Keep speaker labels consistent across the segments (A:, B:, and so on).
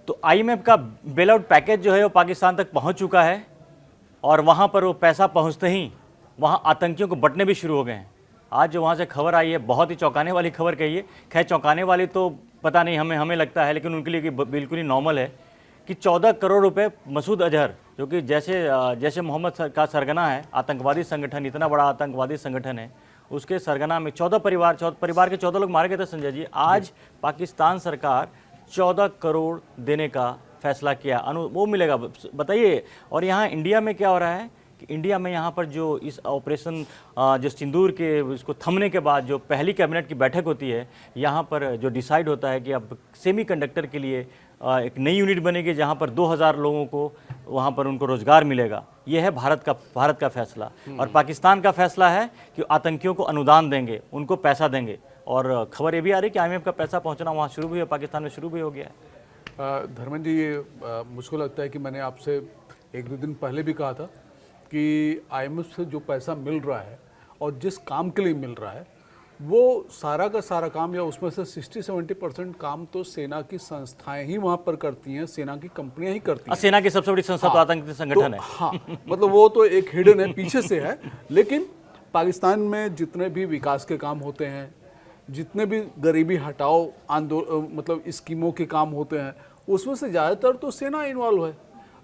A: तो आईएमएफ का bail out package जो है वो पाकिस्तान तक पहुंच चुका है और वहां पर वो पैसा पहुंचते ही वहां आतंकियों को बंटने भी शुरू हो गए हैं। आज जो वहां से खबर आई है बहुत ही चौंकाने वाली खबर कही है। खैर चौंकाने वाली तो पता नहीं, हमें लगता है, लेकिन उनके लिए बिल्कुल ही नॉर्मल है कि 14 करोड़ रुपए मसूद अजहर, जो कि जैसे मोहम्मद का सरगना है, आतंकवादी संगठन, इतना बड़ा आतंकवादी संगठन है, उसके सरगना में 14 परिवार के 14 लोग मारे गए थे संजय जी। आज पाकिस्तान सरकार 14 करोड़ देने का फैसला किया, वो मिलेगा, बताइए। और यहाँ इंडिया में क्या हो रहा है कि इंडिया में यहाँ पर जो इस ऑपरेशन जो सिंदूर के उसको थमने के बाद जो पहली कैबिनेट की बैठक होती है, यहाँ पर जो डिसाइड होता है कि अब सेमीकंडक्टर के लिए एक नई यूनिट बनेगी जहाँ पर 2000 लोगों को वहाँ पर उनको रोजगार मिलेगा। ये है भारत का फैसला। और पाकिस्तान का फैसला है कि आतंकियों को अनुदान देंगे, उनको पैसा देंगे। और खबर ये भी आ रही है कि आईएमएफ का पैसा पहुँचना वहाँ शुरू भी है, पाकिस्तान में शुरू भी हो गया है।
B: धर्मेंद्र जी, ये मुझको लगता है कि मैंने आपसे 1-2 दिन पहले भी कहा था कि आईएमएफ से जो पैसा मिल रहा है और जिस काम के लिए मिल रहा है, वो सारा का सारा काम या उसमें से 60-70% काम तो सेना की संस्थाएं ही वहां पर करती हैं, सेना की कंपनियां ही करती हैं।
A: सेना की सबसे बड़ी संस्था तो आतंकी संगठन है।
B: हाँ, मतलब वो तो एक हिडन है, पीछे से है। लेकिन पाकिस्तान में जितने भी विकास के काम होते हैं, जितने भी गरीबी हटाओ मतलब स्कीमों के काम होते हैं, उसमें से ज़्यादातर तो सेना इन्वॉल्व है।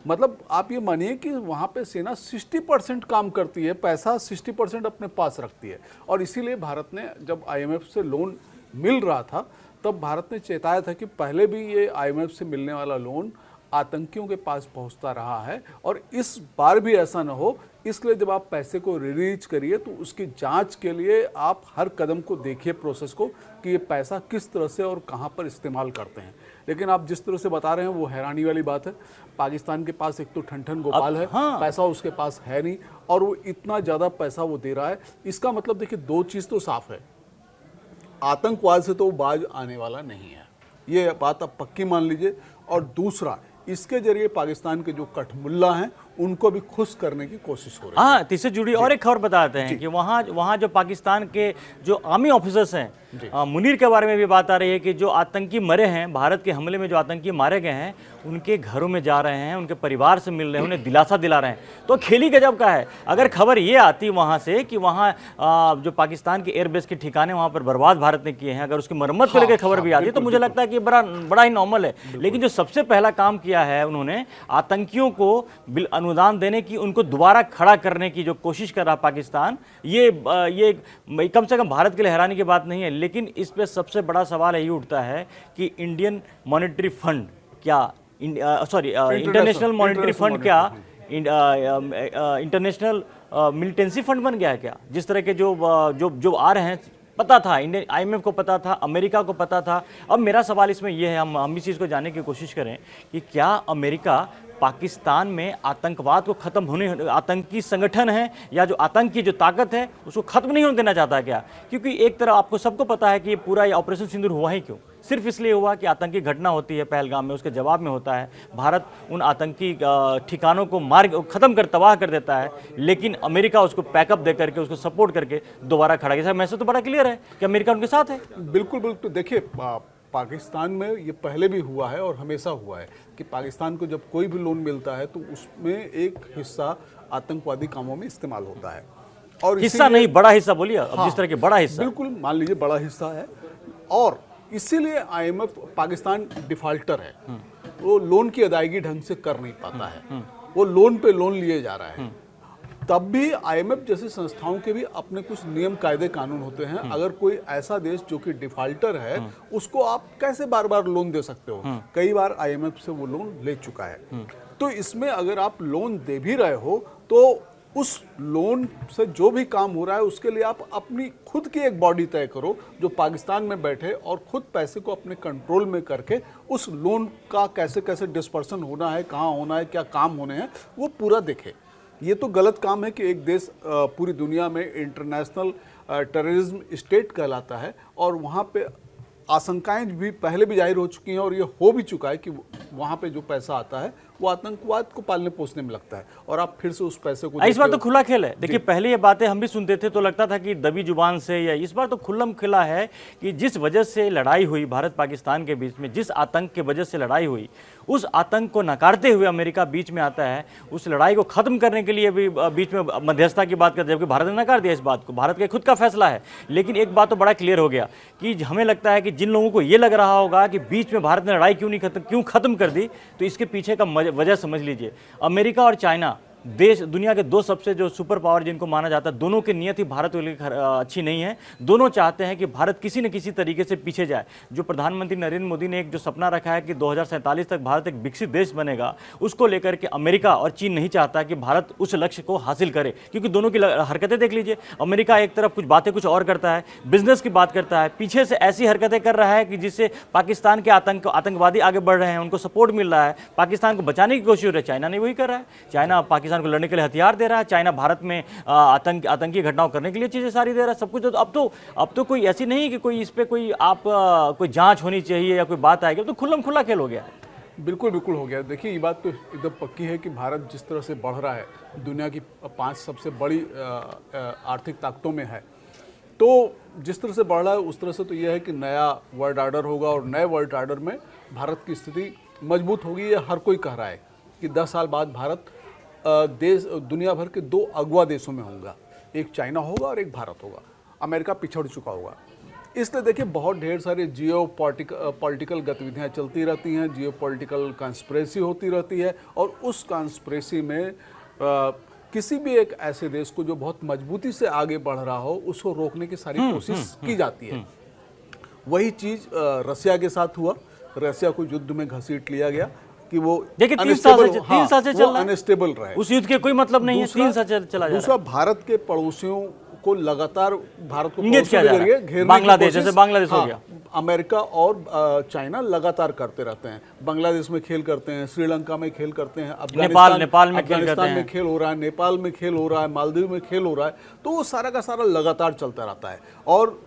B: मतलब आप ये मानिए कि वहाँ पे सेना 60% काम करती है, पैसा 60% अपने पास रखती है। और इसीलिए भारत ने, जब आईएमएफ से लोन मिल रहा था, तब भारत ने चेताया था कि पहले भी ये आईएमएफ से मिलने वाला लोन आतंकियों के पास पहुंचता रहा है और इस बार भी ऐसा ना हो। इसलिए जब आप पैसे को रिलीज करिए तो उसकी जांच के लिए आप हर कदम को देखिए, प्रोसेस को, कि ये पैसा किस तरह से और कहां पर इस्तेमाल करते हैं। लेकिन आप जिस तरह से बता रहे हैं वो हैरानी वाली बात है। पाकिस्तान के पास एक तो ठन गोपाल है,
A: हाँ।
B: पैसा उसके पास है नहीं, और वो इतना ज़्यादा पैसा वो दे रहा है। इसका मतलब देखिए, 2 चीज़ तो साफ है, आतंकवाद से तो बाज आने वाला नहीं है, ये बात आप पक्की मान लीजिए। और दूसरा, इसके जरिए पाकिस्तान के जो कठमुल्ला हैं उनको भी खुश करने की कोशिश हो रही है।
A: हाँ, इससे जुड़ी और एक खबर बताते हैं कि वहाँ जो पाकिस्तान के जो आर्मी ऑफिसर्स हैं, मुनीर के बारे में भी बात आ रही है कि जो आतंकी मरे हैं, भारत के हमले में जो आतंकी मारे गए हैं, उनके घरों में जा रहे हैं, उनके परिवार से मिल रहे हैं, उन्हें दिलासा दिला रहे हैं। तो खेली गजब का है। अगर खबर ये आती वहाँ से कि वहाँ जो पाकिस्तान के एयरबेस के ठिकाने वहाँ पर बर्बाद भारत ने किए हैं, अगर उसकी मरम्मत को लेकर खबर भी आती तो मुझे लगता है कि बड़ा ही नॉर्मल है। लेकिन जो सबसे पहला काम किया है उन्होंने, आतंकियों को अनुदान देने की, उनको दोबारा खड़ा करने की जो कोशिश कर रहा पाकिस्तान, ये कम से कम भारत के लिए हैरानी की बात नहीं है। लेकिन इस पे सबसे बड़ा सवाल यही उठता है कि इंडियन मॉनेटरी फंड क्या, इंटरनेशनल मॉनेटरी फंड क्या इंटरनेशनल मिलिटेंसी फंड बन गया है क्या? जिस तरह के जो आ रहे हैं, पता था आईएमएफ को, पता था अमेरिका को, पता था। अब मेरा सवाल इसमें यह है, हम इस चीज़ को जानने की कोशिश करें कि क्या अमेरिका पाकिस्तान में आतंकवाद को खत्म होने, आतंकी संगठन है या जो आतंक की जो ताकत है उसको खत्म नहीं होने देना चाहता है क्या? क्योंकि एक तरह आपको सबको पता है कि ये पूरा ऑपरेशन सिंदूर हुआ ही क्यों? सिर्फ इसलिए हुआ कि आतंकी घटना होती है पहलगाम में, उसके जवाब में होता है भारत उन आतंकी ठिकानों को खत्म कर, तबाह कर देता है। लेकिन अमेरिका उसको पैकअप दे करके, उसको सपोर्ट करके दोबारा खड़ा किया। मैसेज तो बड़ा क्लियर है कि अमेरिका उनके साथ है।
B: बिल्कुल बिल्कुल। देखिए, पाकिस्तान में ये पहले भी हुआ है और हमेशा हुआ है कि पाकिस्तान को जब कोई भी लोन मिलता है तो उसमें एक हिस्सा आतंकवादी कामों में इस्तेमाल होता है। और
A: हिस्सा नहीं, बड़ा हिस्सा बोलिए। अब जिस तरह के बड़ा हिस्सा,
B: बिल्कुल मान लीजिए बड़ा हिस्सा है। और इसीलिए आईएमएफ, पाकिस्तान डिफाल्टर है, वो लोन की अदायगी ढंग से कर नहीं पाता है, वो लोन पे लोन लिए जा रहा है। तब भी आईएमएफ जैसी संस्थाओं के भी अपने कुछ नियम कायदे कानून होते हैं। अगर कोई ऐसा देश जो कि डिफाल्टर है, उसको आप कैसे बार बार लोन दे सकते हो? कई बार आईएमएफ से वो लोन ले चुका है। तो इसमें अगर आप लोन दे भी रहे हो तो उस लोन से जो भी काम हो रहा है उसके लिए आप अपनी खुद की एक बॉडी तय करो जो पाकिस्तान में बैठे और खुद पैसे को अपने कंट्रोल में करके उस लोन का कैसे कैसे डिस्पर्सन होना है, कहाँ होना है, क्या काम होने हैं, वो पूरा देखे। ये तो गलत काम है कि एक देश पूरी दुनिया में इंटरनेशनल टेररिज्म स्टेट कहलाता है और वहाँ पे आशंकाएं भी पहले भी जाहिर हो चुकी हैं और ये हो भी चुका है कि वहाँ पे जो पैसा आता है वो आतंकवाद को पालने पोसने में लगता है और आप फिर से उस पैसे को,
A: इस बार तो खुला खेल है। देखिए, पहले ये बातें हम भी सुनते थे तो लगता था कि दबी जुबान से, या इस बार तो खुल्लम खिला है कि जिस वजह से लड़ाई हुई भारत पाकिस्तान के बीच में, जिस आतंक के वजह से लड़ाई हुई, उस आतंक को नकारते हुए अमेरिका बीच में आता है, उस लड़ाई को खत्म करने के लिए भी बीच में मध्यस्थता की बात करते हैं, जबकि भारत ने नकार दिया इस बात को। भारत का खुद का फैसला है। लेकिन एक बात तो बड़ा क्लियर हो गया कि हमें लगता है कि जिन लोगों को ये लग रहा होगा कि बीच में भारत ने लड़ाई क्यों खत्म कर दी, तो इसके पीछे का वजह समझ लीजिए। अमेरिका और चाइना देश, दुनिया के दो सबसे जो सुपर पावर जिनको माना जाता है, दोनों की नीयत ही भारत के लिए अच्छी नहीं है। दोनों चाहते हैं कि भारत किसी न किसी तरीके से पीछे जाए। जो प्रधानमंत्री नरेंद्र मोदी ने एक जो सपना रखा है कि 2047 तक भारत एक विकसित देश बनेगा, उसको लेकर के अमेरिका और चीन नहीं चाहता कि भारत उस लक्ष्य को हासिल करे, क्योंकि दोनों की हरकतें देख लीजिए। अमेरिका एक तरफ कुछ बातें कुछ और करता है, बिजनेस की बात करता है, पीछे से ऐसी हरकतें कर रहा है कि जिससे पाकिस्तान के आतंकवादी आगे बढ़ रहे हैं, उनको सपोर्ट मिल रहा है, पाकिस्तान को बचाने की कोशिश हो रही है। चाइना ने वही कर रहा है। चाइना पाकिस्तान को लड़ने के लिए हथियार दे रहा है। चाइना भारत में आतंकी घटनाओं करने के लिए चीजें सारी दे रहा है, सब कुछ। अब तो कोई ऐसी नहीं कि कोई इस पे कोई कोई जांच होनी चाहिए या कोई बात आएगी। अब तो खुल्लम खुल्ला खेल हो गया है।
B: बिल्कुल बिल्कुल हो गया। देखिए, ये बात तो एकदम पक्की है कि भारत जिस तरह से बढ़ रहा है, दुनिया की 5 सबसे बड़ी आर्थिक ताकतों में है, तो जिस तरह से बढ़ रहा है उस तरह से तो यह है कि नया वर्ल्ड ऑर्डर होगा, और नए वर्ल्ड ऑर्डर में भारत की स्थिति मजबूत होगी। ये हर कोई कह रहा है कि 10 साल बाद भारत दुनिया भर के 2 अगवा देशों में होगा, एक चाइना होगा और एक भारत होगा। अमेरिका पिछड़ चुका होगा। इसलिए देखिए, बहुत ढेर सारी पॉलिटिकल गतिविधियां चलती रहती हैं, पॉलिटिकल कॉन्स्पिरेसी होती रहती है, और उस कॉन्स्पिरेसी में किसी भी एक ऐसे देश को जो बहुत मजबूती से आगे बढ़ रहा हो, उसको रोकने की सारी कोशिश की जाती है। वही चीज़ रसिया के साथ हुआ। रसिया को युद्ध में घसीट लिया गया कि वो
A: देखिए 3 साल से चल रहा है,
B: अनस्टेबल रहे।
A: उस युद्ध के कोई मतलब नहीं है, 3 साल चला जा रहा है।
B: दूसरा, भारत के पड़ोसियों को लगातार भारत को
A: इंगित किया जा रहा है।
B: घेरने
A: बांग्लादेश, जैसे बांग्लादेश हो गया,
B: अमेरिका और चाइना लगातार करते रहते हैं। बांग्लादेश में खेल करते हैं, श्रीलंका में खेल करते हैं,
A: नेपाल में
B: अफगानिस्तान में खेल हो रहा है, नेपाल में खेल हो रहा है, मालदीव में खेल हो रहा है। तो वो सारा का सारा लगातार चलता रहता है। और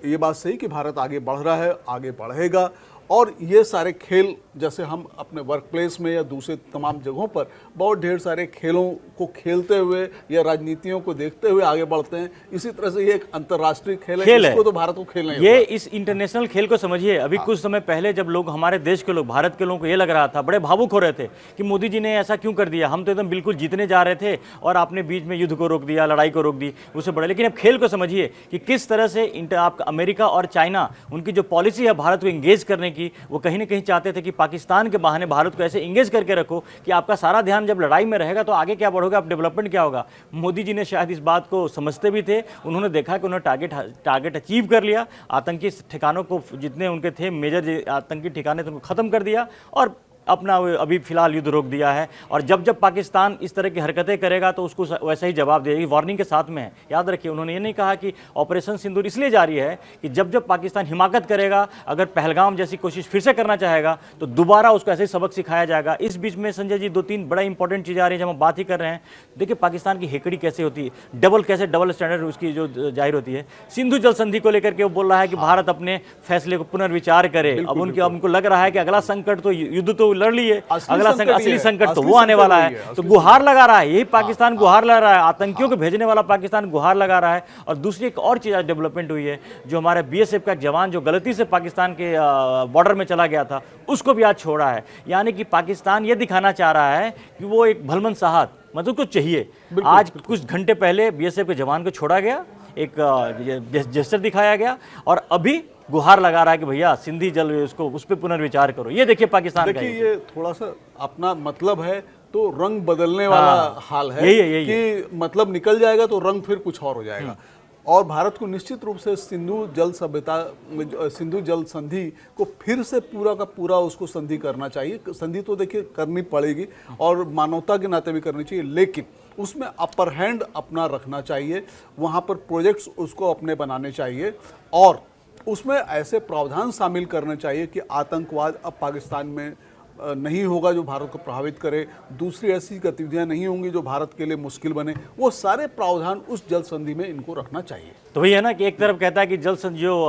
B: ये बात सही कि भारत आगे बढ़ रहा है, आगे बढ़ेगा। और ये सारे खेल, जैसे हम अपने वर्क प्लेस में या दूसरे तमाम जगहों पर बहुत ढेर सारे खेलों को खेलते हुए या राजनीतियों को देखते हुए आगे बढ़ते हैं, इसी तरह से ये एक अंतर्राष्ट्रीय खेल है, इसको तो भारत को खेलना ही
A: ये
B: होगा।
A: इस इंटरनेशनल खेल को समझिए। अभी कुछ समय पहले जब लोग, हमारे देश के लोग, भारत के लोगों को ये लग रहा था, बड़े भावुक हो रहे थे कि मोदी जी ने ऐसा क्यों कर दिया, हम तो एकदम बिल्कुल जीतने जा रहे थे और आपने बीच में युद्ध को रोक दिया, लड़ाई को रोक दी, उससे बड़े। लेकिन अब खेल को समझिए कि किस तरह से आपका अमेरिका और चाइना, उनकी जो पॉलिसी है भारत को इंगेज करने की, वो कहीं ना कहीं चाहते थे कि पाकिस्तान के बहाने भारत को ऐसे इंगेज करके रखो कि आपका सारा ध्यान जब लड़ाई में रहेगा तो आगे क्या बढ़ोगे, आप डेवलपमेंट क्या होगा। मोदी जी ने शायद इस बात को समझते भी थे। उन्होंने देखा कि उन्होंने टारगेट अचीव कर लिया। आतंकी ठिकानों को, जितने उनके थे मेजर आतंकी ठिकाने, तो उनको खत्म कर दिया और अपना अभी फिलहाल युद्ध रोक दिया है। और जब जब पाकिस्तान इस तरह की हरकतें करेगा तो उसको वैसा ही जवाब देगी, वार्निंग के साथ में है। याद रखिए, उन्होंने ये नहीं कहा कि ऑपरेशन सिंदूर इसलिए जारी है कि जब जब पाकिस्तान हिमाकत करेगा, अगर पहलगाम जैसी कोशिश फिर से करना चाहेगा तो दोबारा उसको ऐसे ही सबक सिखाया जाएगा। इस बीच में संजय जी 2-3 बड़ा इंपॉर्टेंट चीज़ें आ रही हैं जब हम बात ही कर रहे हैं। देखिए, पाकिस्तान की हेकड़ी कैसे होती है, डबल स्टैंडर्ड उसकी जो जाहिर होती है। सिंधु जल संधि को लेकर के वो बोल रहा है कि भारत अपने फैसले को पुनर्विचार करे। अब उनको लग रहा है कि अगला संकट तो, युद्ध तो लड़ लिए, अगला असली संकट तो वो आने वाला है। तो गुहार लगा रहा है, यही पाकिस्तान गुहार लगा रहा है, आतंकियों को भेजने वाला पाकिस्तान गुहार लगा रहा है। और दूसरी एक और चीज आज डेवलपमेंट हुई है, जो हमारे बीएसएफ का एक जवान जो गलती से पाकिस्तान के बॉर्डर में चला गया था, उसको भी आज छोड़ा है। यानी कि पाकिस्तान ये दिखाना चाह रहा है कि वो एक भलमन साहत, मतलब कुछ चाहिए। आज कुछ घंटे पहले बीएसएफ के जवान को छोड़ा गया, एक जेस्चर दिखाया गया, और अभी गुहार लगा रहा है कि भैया सिंधी जल, उसको उस पर पुनर्विचार करो। ये देखिए पाकिस्तान का,
B: ये थोड़ा सा अपना मतलब है तो रंग बदलने वाला हाल है।
A: यही
B: कि मतलब निकल जाएगा तो रंग फिर कुछ और हो जाएगा। और भारत को निश्चित रूप से सिंधु जल संधि को फिर से पूरा का पूरा उसको संधि करना चाहिए। संधि तो देखिए करनी पड़ेगी और मानवता के नाते भी करनी चाहिए, लेकिन उसमें अपर हैंड अपना रखना चाहिए। वहाँ पर प्रोजेक्ट्स उसको अपने बनाने चाहिए और उसमें ऐसे प्रावधान शामिल करने चाहिए कि आतंकवाद अब पाकिस्तान में नहीं होगा जो भारत को प्रभावित करे, दूसरी ऐसी गतिविधियां नहीं होंगी जो भारत के लिए मुश्किल बने। वो सारे प्रावधान उस जल संधि में इनको रखना चाहिए।
A: तो वही है ना कि एक तरफ कहता है कि जो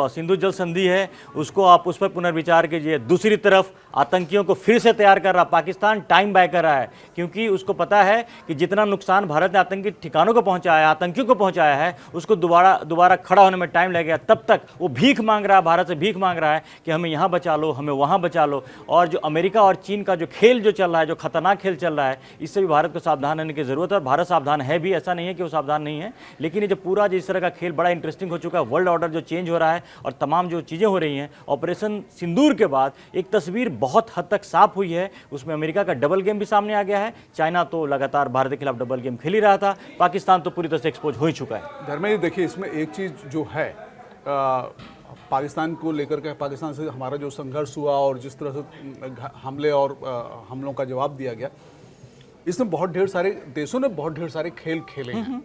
A: सिंधु जल संधि है उसको आप उस पर पुनर्विचार कीजिए, दूसरी तरफ आतंकियों को फिर से तैयार कर रहा पाकिस्तान, टाइम बाय कर रहा है, क्योंकि उसको पता है कि जितना नुकसान भारत ने आतंकी ठिकानों को पहुंचाया है, आतंकियों को पहुंचाया है, उसको दोबारा खड़ा होने में टाइम लगेगा। तब तक वो भीख मांग रहा है, भारत से भीख मांग रहा है कि हमें यहाँ बचा लो, हमें वहाँ बचा लो। और जो अमेरिका और चीन का जो खेल जो चल रहा है, जो खतरनाक खेल चल रहा है, इससे भी भारत को सावधान रहने की जरूरत है। और भारत सावधान है भी, ऐसा नहीं है कि वो सावधान नहीं है, लेकिन ये जो पूरा जिस तरह का खेल बड़ा इंटरेस्टिंग हो चुका है, वर्ल्ड ऑर्डर जो चेंज हो रहा है और तमाम जो चीज़ें हो रही हैं, ऑपरेशन सिंदूर के बाद एक तस्वीर बहुत हद तक साफ हुई है। उसमें अमेरिका का डबल गेम भी सामने आ गया है। चाइना तो लगातार भारत के खिलाफ डबल गेम खेल ही रहा था, पाकिस्तान तो पूरी तरह से एक्सपोज हो ही चुका है।
B: धर्मेंद्र देखिए, इसमें एक चीज़ जो है पाकिस्तान को लेकर के, पाकिस्तान से हमारा जो संघर्ष हुआ और जिस तरह से हमले और हमलों का जवाब दिया गया, इसमें बहुत ढेर सारे देशों ने बहुत ढेर सारे खेल खेले हैं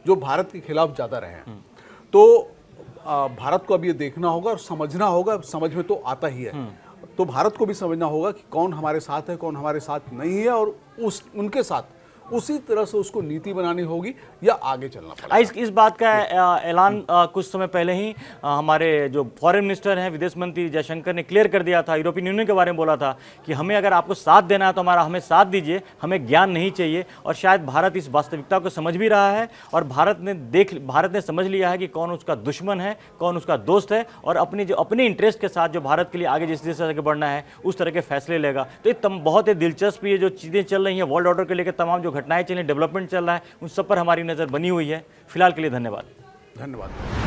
B: जो भारत के खिलाफ ज़्यादा रहे हैं। तो भारत को अब ये देखना होगा और समझना होगा, समझ में तो आता ही है, तो भारत को भी समझना होगा कि कौन हमारे साथ है, कौन हमारे साथ नहीं है, और उनके साथ उसी तरह से उसको नीति बनानी होगी या आगे चलना पड़ेगा।
A: इस बात का ऐलान कुछ समय पहले ही हमारे जो फॉरेन मिनिस्टर हैं, विदेश मंत्री जयशंकर ने क्लियर कर दिया था। यूरोपियन यूनियन के बारे में बोला था कि हमें अगर आपको साथ देना है तो हमें साथ दीजिए, हमें ज्ञान नहीं चाहिए। और शायद भारत इस वास्तविकता को समझ भी रहा है और भारत ने समझ लिया है कि कौन उसका दुश्मन है, कौन उसका दोस्त है, और अपने इंटरेस्ट के साथ जो भारत के लिए आगे जिस तरह से बढ़ना है उस तरह के फैसले लेगा। तो ये बहुत ही दिलचस्प ये जो चीज़ें चल रही हैं, वर्ल्ड ऑर्डर के लेकर तमाम जो घटनाएं चल रही, डेवलपमेंट चल रहा है, उन सब पर हमारी नज़र बनी हुई है। फिलहाल के लिए धन्यवाद।
B: धन्यवाद।